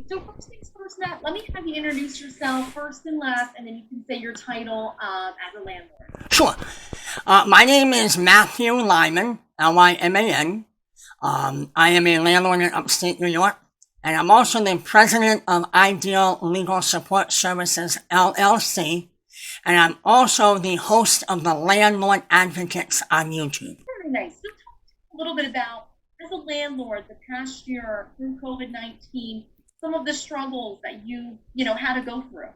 So first things first, Matt, let me have you introduce yourself first and last, and then you can say your title as a landlord. Sure. My name is Matthew Lyman, Lyman. I am a landlord in upstate New York, and I'm also the president of Ideal Legal Support Services, LLC, and I'm also the host of the Landlord Advocates on YouTube. Very nice. So talk a little bit about, as a landlord, the past year through COVID-19, some of the struggles that you had to go through.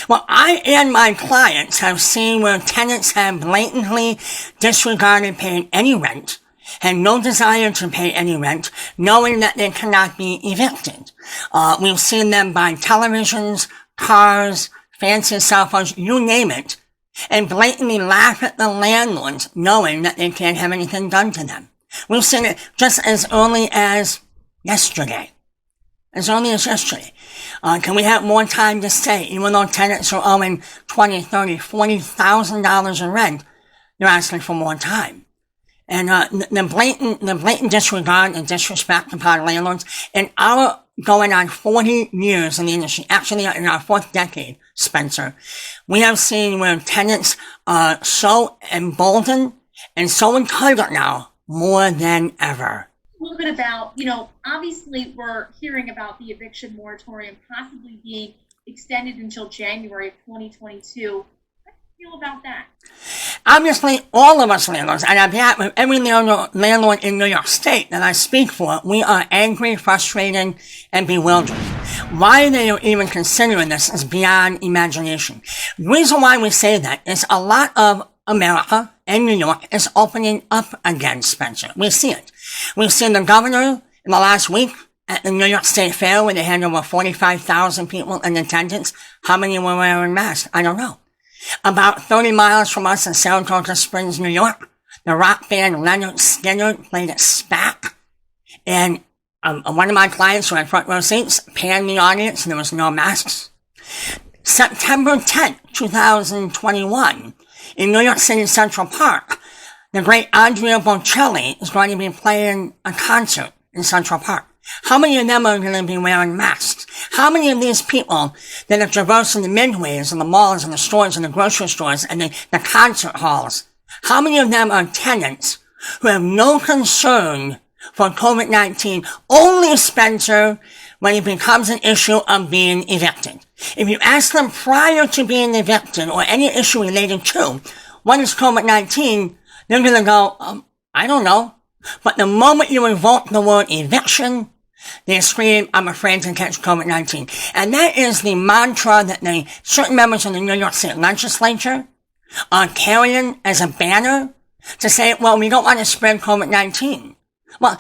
Well, I and my clients have seen where tenants have blatantly disregarded paying any rent, had no desire to pay any rent, knowing that they cannot be evicted. We've seen them buy televisions, cars, fancy cell phones, you name it, and blatantly laugh at the landlords, knowing that they can't have anything done to them. We've seen it just as early as yesterday. Can we have more time to stay? Even though tenants are owing $20,000, $30,000, $40,000 in rent, they're asking for more time. And the blatant disregard and disrespect upon landlords, in our going on 40 years in the industry, actually in our fourth decade, Spencer, we have seen where tenants are so emboldened and so entitled now more than ever. A little bit about, obviously we're hearing about the eviction moratorium possibly being extended until January of 2022. How do you feel about that? Obviously, all of us landlords, and on behalf of every landlord in New York State that I speak for, we are angry, frustrated, and bewildered. Why they are even considering this is beyond imagination. The reason why we say that is a lot of America and New York is opening up again, Spencer. We see it. We've seen the governor in the last week at the New York State Fair where they had over 45,000 people in attendance. How many were wearing masks? I don't know. About 30 miles from us in Saratoga Springs, New York, the rock band Leonard Skinner played at SPAC. And one of my clients who had front row seats panned the audience and there was no masks. September 10th, 2021, in New York City Central Park, the great Andrea Bocelli is going to be playing a concert in Central Park. How many of them are going to be wearing masks? How many of these people that are traversing the midways and the malls and the stores and the grocery stores and the concert halls, how many of them are tenants who have no concern for COVID-19, only, Spencer, when it becomes an issue of being evicted? If you ask them prior to being evicted or any issue related to what is COVID-19, they're going to go, I don't know. But the moment you invoke the word eviction, they scream, I'm afraid to catch COVID-19. And that is the mantra that certain members of the New York State Legislature are carrying as a banner to say, well, we don't want to spread COVID-19. Well,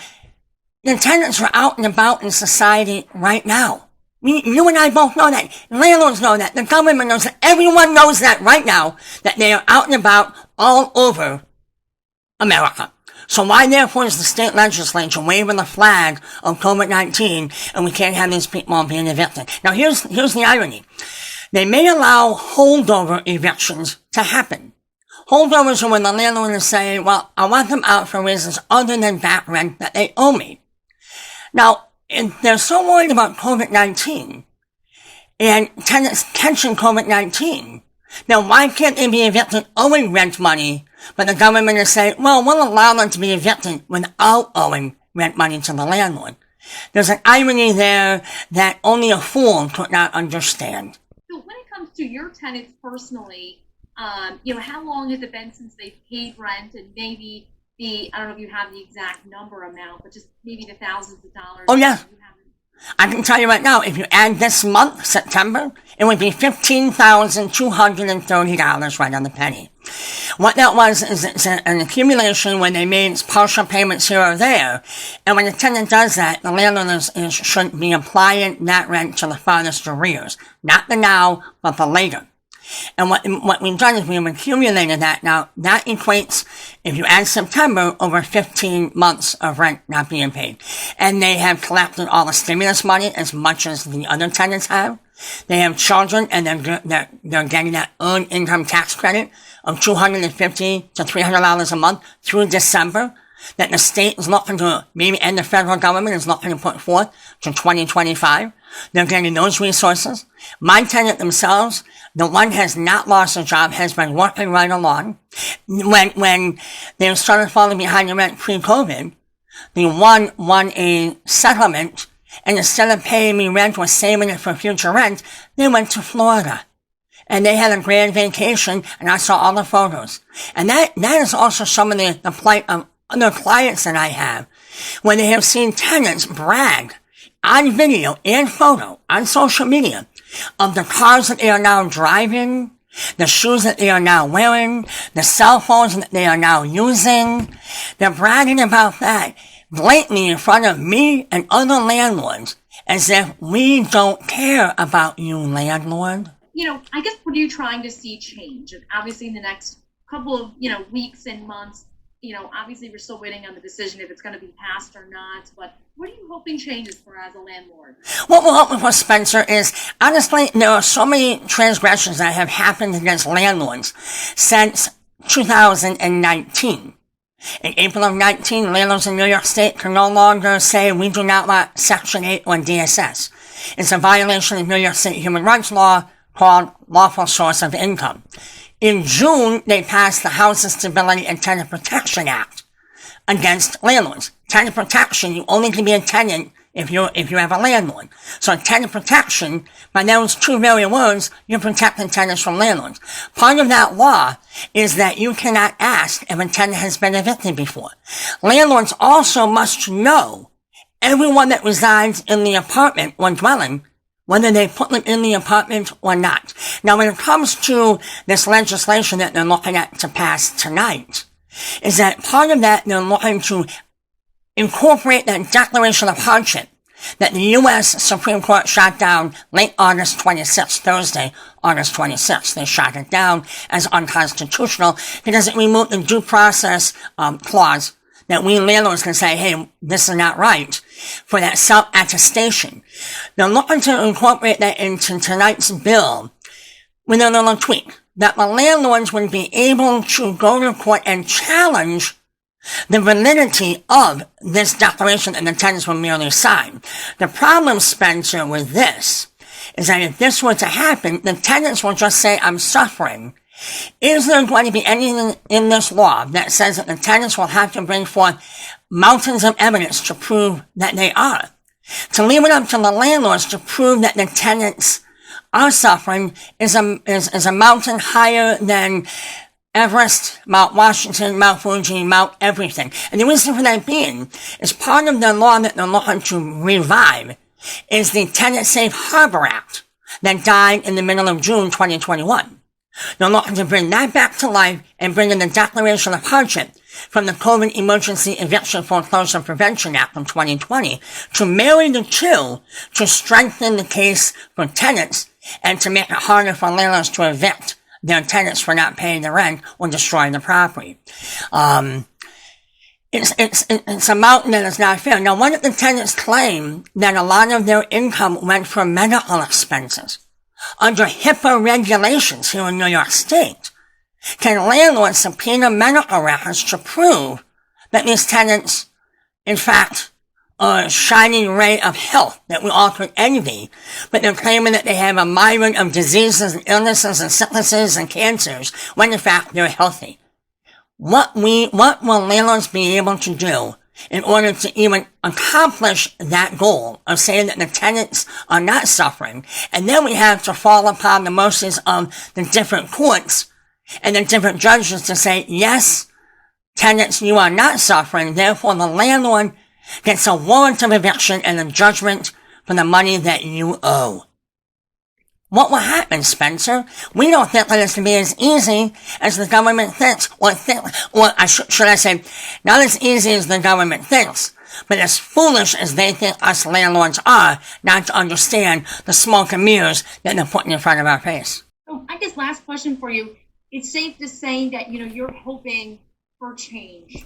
the tenants are out and about in society right now. You and I both know that. Landlords know that. The government knows that. Everyone knows that right now, that they are out and about all over America. So why therefore is the state legislature waving the flag of COVID-19 and we can't have these people being evicted? Now here's the irony. They may allow holdover evictions to happen. Holdovers are when the landlord is saying, well, I want them out for reasons other than back rent that they owe me. Now, if they're so worried about COVID-19 and tenants catching COVID-19, now why can't they be evicted owing rent money? But the government is saying, well, we'll allow them to be evicted without owing rent money to the landlord. There's an irony there that only a fool could not understand. So when it comes to your tenants personally, how long has it been since they've paid rent, and maybe I don't know if you have the exact number amount, but just maybe the thousands of dollars? Oh, yeah. I can tell you right now, if you add this month, September, it would be $15,230 right on the penny. What that was is it's an accumulation when they made partial payments here or there. And when the tenant does that, the landlord should be applying that rent to the farthest arrears. Not the now, but the later. And what we've done is we've accumulated that. Now, that equates, if you add September, over 15 months of rent not being paid. And they have collected all the stimulus money as much as the other tenants have. They have children, and they're getting that earned income tax credit of $250 to $300 a month through December that the state is looking to, maybe, and the federal government is looking to put forth to 2025. They're getting those resources. My tenant themselves, the one has not lost a job, has been working right along. When they started falling behind the rent pre-COVID, the one won a settlement, and instead of paying me rent or saving it for future rent, they went to Florida. And they had a grand vacation, and I saw all the photos. And that is also some of the plight of other clients that I have, when they have seen tenants brag on video and photo on social media of the cars that they are now driving, the shoes that they are now wearing, the cell phones that they are now using. They're bragging about that blatantly in front of me and other landlords, as if we don't care about you, landlord. I guess, what are you trying to see change? And obviously in the next couple of, weeks and months, obviously we're still waiting on the decision if it's going to be passed or not, but what are you hoping changes for as a landlord? What we're hoping for, Spencer, is, honestly, there are so many transgressions that have happened against landlords since 2019. In April of 19, landlords in New York State can no longer say we do not want Section 8 or DSS. It's a violation of New York State human rights law called lawful source of income. In June, they passed the Housing Stability and Tenant Protection Act against landlords. Tenant protection, you only can be a tenant if you have a landlord. So tenant protection, by those two very words, you're protecting tenants from landlords. Part of that law is that you cannot ask if a tenant has been evicted before. Landlords also must know everyone that resides in the apartment or dwelling, whether they put them in the apartment or not. Now, when it comes to this legislation that they're looking at to pass tonight, is that part of that they're looking to incorporate that declaration of hardship that the U.S. Supreme Court shot down late August 26th, Thursday, August 26th. They shot it down as unconstitutional because it removed the due process clause that we landlords can say, hey, this is not right, for that self-attestation. They're looking to incorporate that into tonight's bill with a little tweak, that the landlords would be able to go to court and challenge the validity of this declaration and the tenants will merely sign. The problem, Spencer, with this is that if this were to happen, the tenants will just say, I'm suffering. Is there going to be anything in this law that says that the tenants will have to bring forth mountains of evidence to prove that they are? To leave it up to the landlords to prove that the tenants are suffering is a mountain higher than Everest, Mount Washington, Mount Fuji, Mount everything. And the reason for that being is part of the law that they're looking to revive is the Tenant Safe Harbor Act that died in the middle of June 2021. They're looking to bring that back to life and bring in the Declaration of Hardship from the COVID Emergency Eviction Foreclosure Prevention Act of 2020 to marry the two to strengthen the case for tenants and to make it harder for landlords to evict their tenants for not paying the rent or destroying the property. It's a mountain that is not fair. Now, one of the tenants claim that a lot of their income went for medical expenses. Under HIPAA regulations here in New York State, can landlords subpoena medical records to prove that these tenants, in fact, are a shining ray of health that we all could envy, but they're claiming that they have a myriad of diseases and illnesses and sicknesses and cancers, when in fact they're healthy. What will landlords be able to do in order to even accomplish that goal of saying that the tenants are not suffering? And then we have to fall upon the mercies of the different courts and the different judges to say, yes, tenants, you are not suffering, therefore the landlord gets a warrant of eviction and a judgment for the money that you owe. What will happen, Spencer? We don't think that it's to be as easy as the government thinks, should I say, not as easy as the government thinks, but as foolish as they think us landlords are not to understand the smoke and mirrors that they're putting in front of our face. So I guess last question for you. It's safe to say that, you're hoping for change,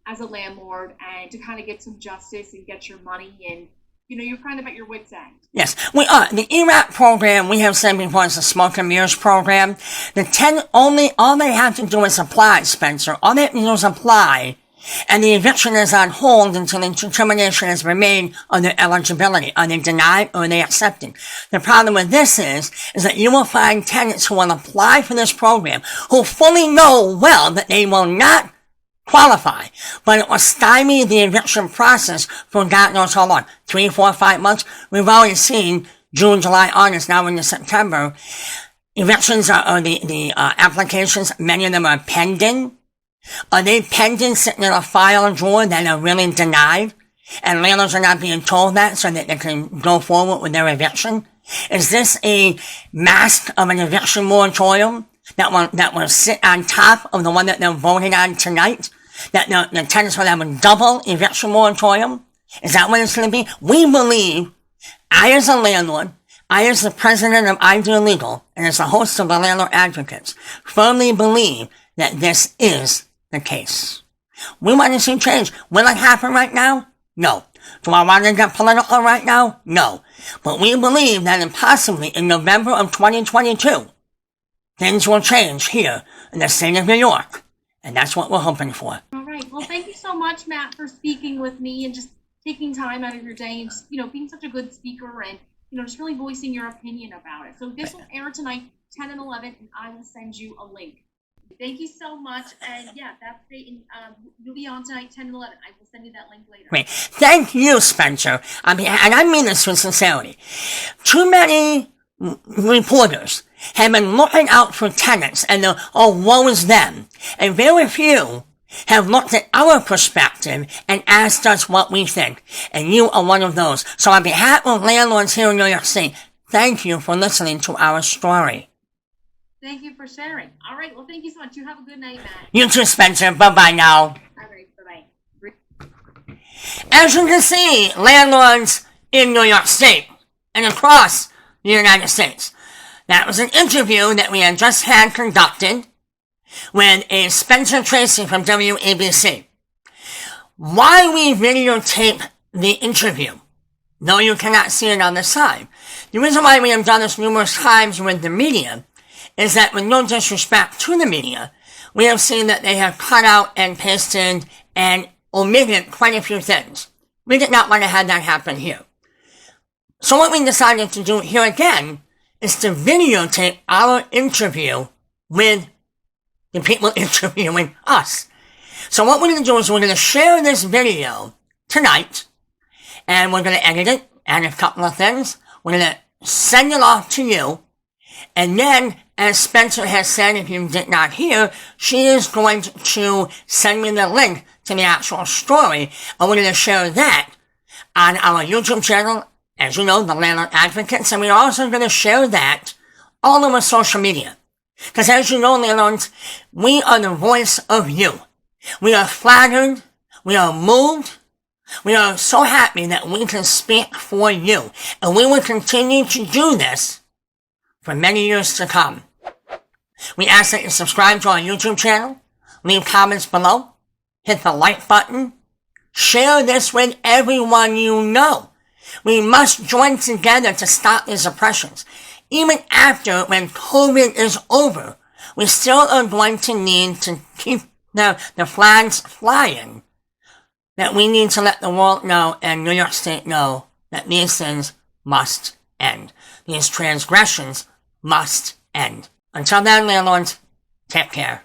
as a landlord and to kind of get some justice and get your money and, you're kind of at your wit's end. Yes, we are. The ERAP program, we have said before, is a smoke and mirrors program. All they have to do is apply, Spencer. All they have to do is apply and the eviction is on hold until the determination has been made on their eligibility. Are they denied or are they accepted? The problem with this is that you will find tenants who will apply for this program who fully know well that they will not qualify, but it will stymie the eviction process for God knows how long. 3, 4, 5 months. We've already seen June, July, August, now into September. Evictions are the applications, many of them are pending. Are they pending, sitting in a file drawer that are really denied? And landlords are not being told that so that they can go forward with their eviction? Is this a mask of an eviction moratorium that will sit on top of the one that they're voting on tonight? That the tenants will have a double eviction moratorium? Is that what it's going to be? We believe, I as a landlord, I as the president of Ideal Legal, and as the host of the Landlord Advocates, firmly believe that this is the case. We want to see change. Will it happen right now? No. Do I want to get political right now? No. But we believe that possibly in November of 2022, things will change here in the state of New York. And that's what we're hoping for. All right. Well, thank you so much, Matt, for speaking with me and just taking time out of your day and just, being such a good speaker and, just really voicing your opinion about it. So this will air tonight, 10 and 11, and I will send you a link. Thank you so much. And yeah, that's it. You'll be on tonight, 10 and 11. I will send you that link later. Great. Thank you, Spencer. And I mean this with sincerity. Too many reporters have been looking out for tenants and woe is them. And very few have looked at our perspective and asked us what we think. And you are one of those. So on behalf of landlords here in New York State, thank you for listening to our story. Thank you for sharing. All right. Well, thank you so much. You have a good night, Matt. You too, Spencer. Bye-bye now. All right. Bye-bye. As you can see, landlords in New York State and across the United States. That was an interview that we had just had conducted with a Spencer Tracy from WABC. Why we videotape the interview, though you cannot see it on the side. The reason why we have done this numerous times with the media is that with no disrespect to the media, we have seen that they have cut out and pasted and omitted quite a few things. We did not want to have that happen here. So what we decided to do here again is to videotape our interview with the people interviewing us. So what we're going to do is we're going to share this video tonight, and we're going to edit it, add a couple of things. We're going to send it off to you, and then, as Spencer has said, if you did not hear, she is going to send me the link to the actual story, and we're going to share that on our YouTube channel, as you know, the Landlord Advocates, and we're also going to share that all over social media. Because as you know, landlords, we are the voice of you. We are flattered, we are moved, we are so happy that we can speak for you. And we will continue to do this for many years to come. We ask that you subscribe to our YouTube channel, leave comments below, hit the like button, share this with everyone you know. We must join together to stop these oppressions. Even after, when COVID is over, we still are going to need to keep the flags flying. That we need to let the world know and New York State know that these things must end. These transgressions must end. Until then, landlords, take care.